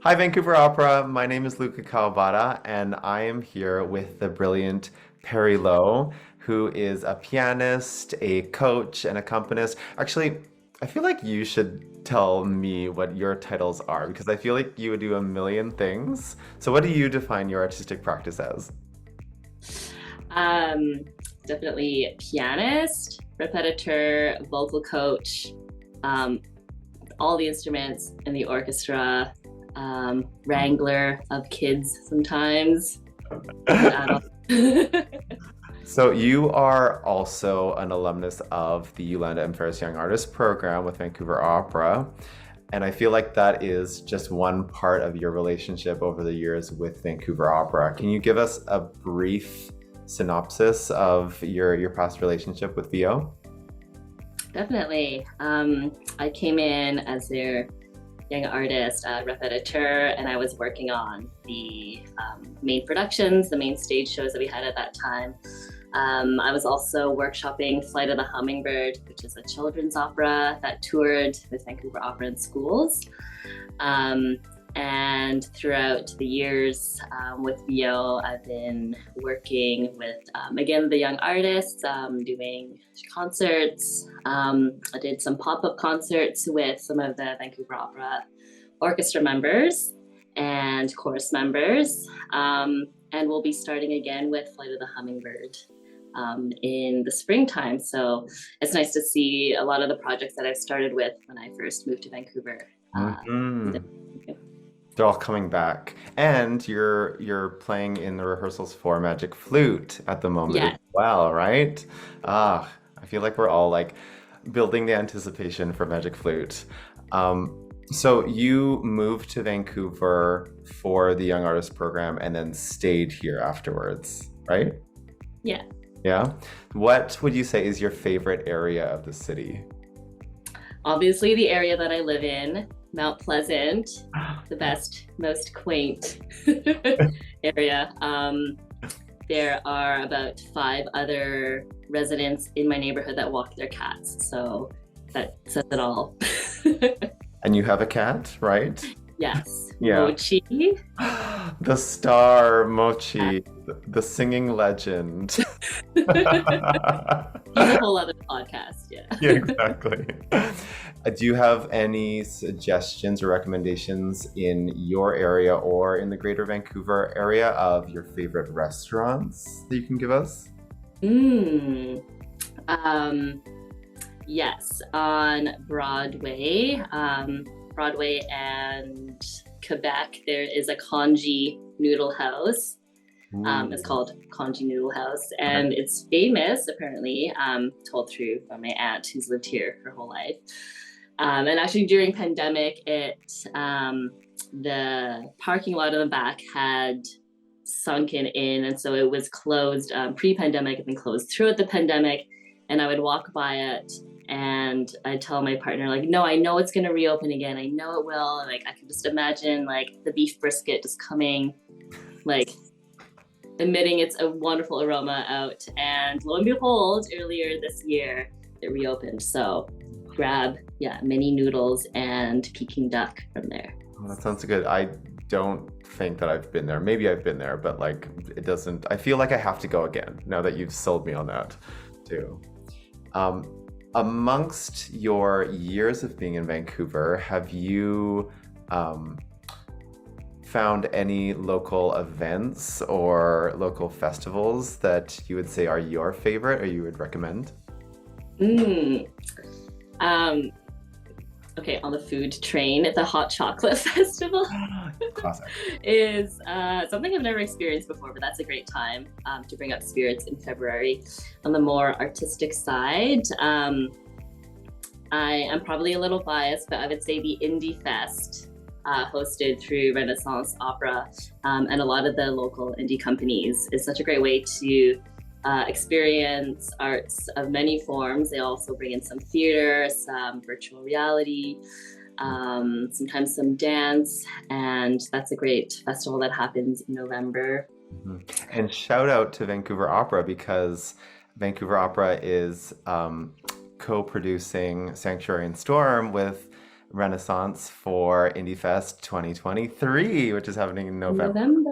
Hi, Vancouver Opera. My name is Luka Kawabata, and I am here with the brilliant Perri Lo, who is a pianist, a coach, and accompanist. Actually, I feel like you should tell me what your titles are because I feel like you would do a million things. So, what do you define your artistic practice as? Um, Definitely pianist, repetiteur, vocal coach, um, all the instruments in the orchestra, wrangler of kids sometimes, and adults. So you are also an alumnus of the Yolanda and Ferris Young Artist Program with Vancouver Opera. And I feel like that is just one part of your relationship over the years with Vancouver Opera. Can you give us a brief synopsis of your past relationship with VO? Definitely. I came in as their young artist, repetiteur, and I was working on the main productions, the main stage shows that we had at that time. I was also workshopping Flight of the Hummingbird, which is a children's opera that toured with Vancouver Opera in schools. Um, and throughout the years with VO, I've been working with, again, the young artists, doing concerts. I did some pop-up concerts with some of the Vancouver Opera orchestra members and chorus members. And we'll be starting again with Flight of the Hummingbird in the springtime. So it's nice to see a lot of the projects that I've started with when I first moved to Vancouver. Hmm. They're all coming back. And you're playing in the rehearsals for Magic Flute at the moment as Yeah. well, right? I feel like we're all like building the anticipation for Magic Flute. So you moved to Vancouver for the Young Artist Program and then stayed here afterwards, right? Yeah. Yeah. What would you say is your favorite area of the city? Obviously, the area that I live in, Mount Pleasant, the best, most quaint area. There are about five other residents in my neighborhood that walk their cats. So that says it all. And you have a cat, right? Yes, Yeah. Mochi. The star Mochi, the singing legend. He's a whole other podcast. Yeah. Yeah, exactly. Do you have any suggestions or recommendations in your area or in the greater Vancouver area of your favorite restaurants that you can give us? Mm. Um, yes, on Broadway, Broadway and Quebec, there is a congee noodle house. It's Ooh. called Congee Noodle House, Okay. and it's famous apparently, told through by my aunt who's lived here her whole life. And actually, during pandemic, the parking lot in the back had sunken in, and so it was closed pre-pandemic and then closed throughout the pandemic. And I would walk by it, and I'd tell my partner, like, "No, I know it's gonna reopen again. I know it will." And, like, I could just imagine like the beef brisket just coming, like emitting its a wonderful aroma out. And lo and behold, earlier this year, it reopened. So grab, yeah, mini noodles and Peking duck from there. Oh, that sounds good. I don't think that I've been there. Maybe I've been there, but like it doesn't. I feel like I have to go again now that you've sold me on that too. Amongst your years of being in Vancouver, have you found any local events or local festivals that you would say are your favorite or you would recommend? Mm. Um, okay, on the food train, the hot chocolate festival Classic. is something I've never experienced before, but that's a great time to bring up spirits in February. On the more artistic side, I am probably a little biased, but I would say the Indie Fest, hosted through Renaissance Opera and a lot of the local indie companies, is such a great way to experience arts of many forms. They also bring in some theater, some virtual reality, sometimes some dance, and that's a great festival that happens in November. Mhm. And shout out to Vancouver Opera because Vancouver Opera is co-producing Sanctuary and Storm with Renaissance for Indie Fest 2023, which is happening in In November, November.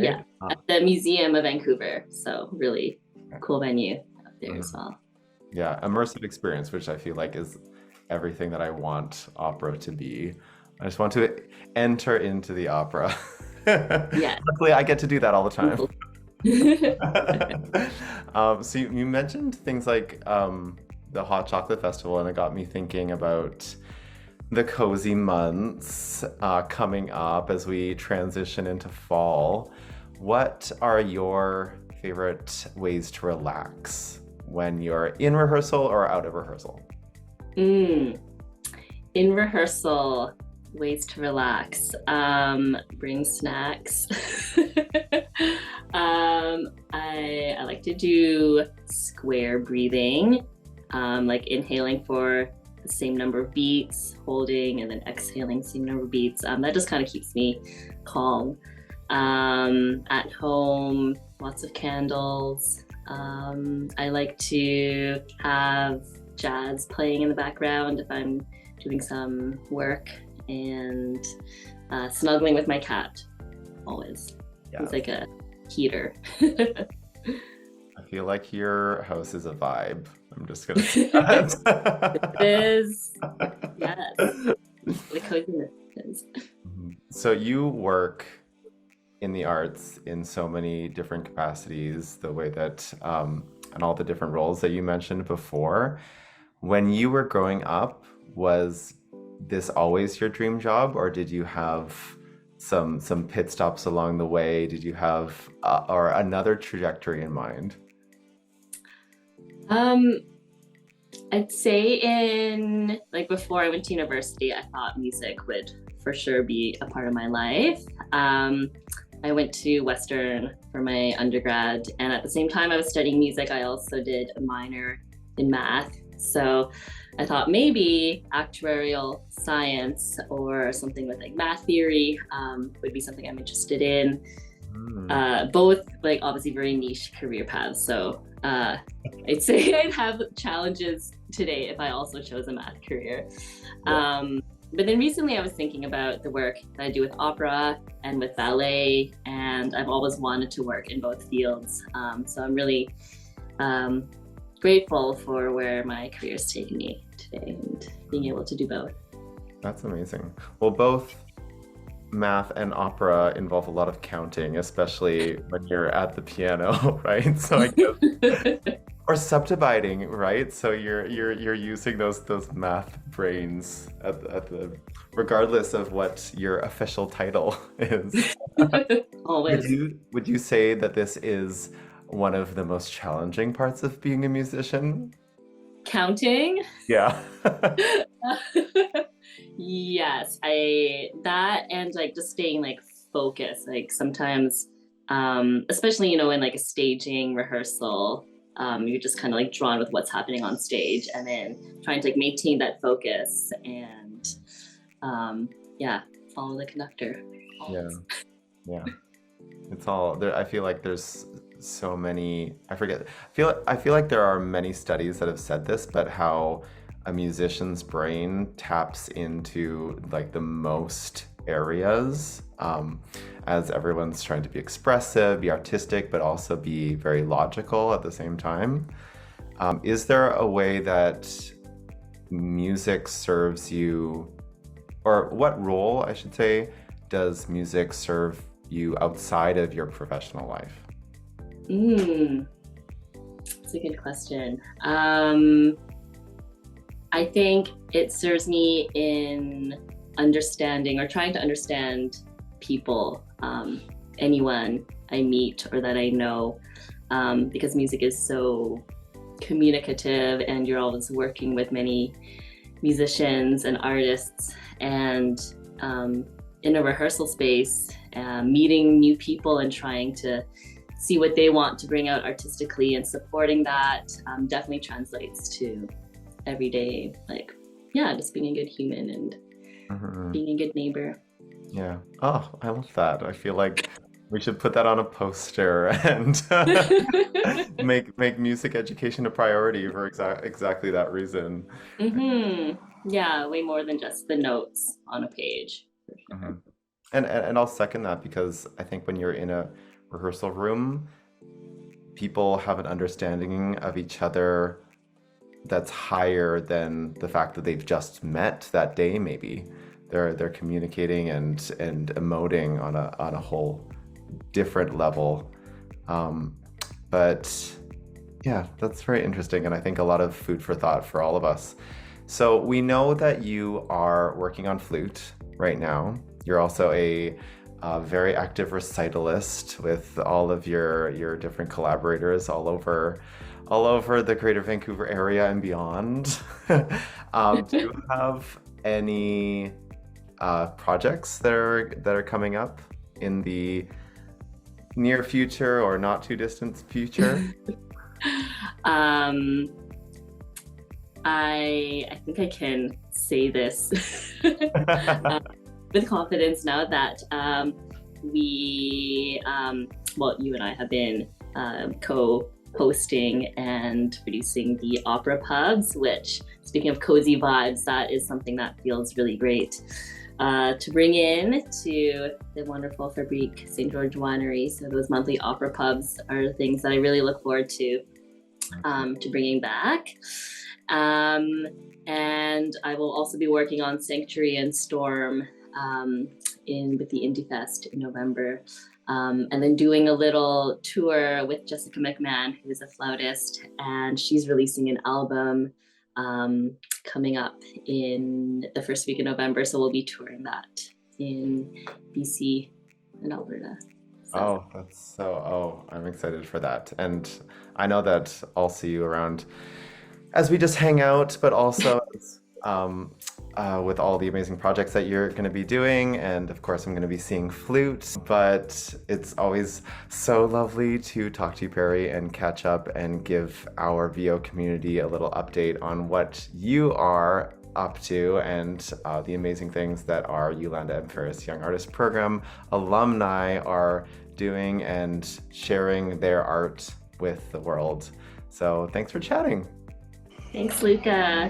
Yeah, right? at the Museum of Vancouver. So really cool venue up there as Mhm. well. Yeah, immersive experience, which I feel like is everything that I want opera to be. I just want to enter into the opera. Yeah. Luckily, I get to do that all the time. Cool. So you mentioned things like the Hot Chocolate Festival, and it got me thinking about the cozy months coming up as we transition into fall. What are your favorite ways to relax when you're in rehearsal or out of rehearsal? Mm. In rehearsal, ways to relax. Bring snacks. I like to do square breathing, like inhaling for the same number of beats, holding, and then exhaling same number of beats. That just kind of keeps me calm. At home, lots of candles. I like to have jazz playing in the background if I'm doing some work, and snuggling with my cat always. Yeah, He's like a heater. I feel like your house is a vibe. I'm just gonna say It that. is, yes, the coziness is. So you work in the arts in so many different capacities, the way that and all the different roles that you mentioned before. When you were growing up, was this always your dream job, or did you have some pit stops along the way? Did you have or another trajectory in mind? Um, I'd say in like before I went to university, I thought music would for sure be a part of my life. Um, I went to Western for my undergrad, and at the same time I was studying music, I also did a minor in math. So I thought maybe actuarial science or something with like math theory would be something I'm interested in. Hmm. Both like obviously very niche career paths. So I'd say I'd have challenges today if I also chose a math career. Yeah. But then recently I was thinking about the work that I do with opera and with ballet, and I've always wanted to work in both fields. So I'm really um, grateful for where my career has taken me today and being able to do both. That's amazing. Well, both math and opera involve a lot of counting, especially when you're at the piano, right? So I guess, or subdividing, right? So you're using those math brains at the regardless of what your official title is. Always Would you say that this is one of the most challenging parts of being a musician? counting. Yeah. Yes, I that and like just staying like focused. Like sometimes, especially in like a staging rehearsal, you're just kind of like drawn with what's happening on stage, and then trying to like maintain that focus and yeah, follow the conductor Yeah. always. Yeah. It's all there. I feel like there's so many. I feel like there are many studies that have said this, but how a musician's brain taps into like the most areas, as everyone's trying to be expressive, be artistic, but also be very logical at the same time. Is there a way that music serves you, or what role, I should say, does music serve you outside of your professional life? Mm, that's a good question. I think it serves me in understanding or trying to understand people, anyone I meet or that I know, because music is so communicative and you're always working with many musicians and artists. And in a rehearsal space, meeting new people and trying to see what they want to bring out artistically and supporting that definitely translates to everyday, like, yeah, just being a good human and Mhm. being a good neighbor. Yeah. Oh, I love that. I feel like we should put that on a poster and make music education a priority for exactly that reason. Hmm. Yeah, way more than just the notes on a page. For sure. Mhm. And I'll second that because I think when you're in a rehearsal room, people have an understanding of each other that's higher than the fact that they've just met that day, maybe. They're communicating and emoting on a whole different level. Um, but yeah, that's very interesting, and I think a lot of food for thought for all of us. So we know that you are working on flute right now. You're also a very active recitalist with all of your different collaborators all over the Greater Vancouver area and beyond. Do you have any projects that are coming up in the near future or not too distant future? um, I think I can say this with confidence now that we, well, you and I have been co-hosting and producing the opera pubs, which, speaking of cozy vibes, that is something that feels really great to bring in to the wonderful Fabrique St. George Winery. So those monthly opera pubs are things that I really look forward to bringing back. Um, and I will also be working on Sanctuary and Storm in with the Indie Fest in November. And then doing a little tour with Jessica McMahon, who is a flautist, and she's releasing an album coming up in the first week of November. So we'll be touring that in BC and Alberta. So. Oh, I'm excited for that. And I know that I'll see you around as we just hang out, but also um, with all the amazing projects that you're going to be doing. And of course, I'm going to be seeing flute. But it's always so lovely to talk to you, Perri, and catch up and give our VO community a little update on what you are up to and the amazing things that our Yolanda and Ferris Young Artist Program alumni are doing and sharing their art with the world. So thanks for chatting. Thanks, Luka.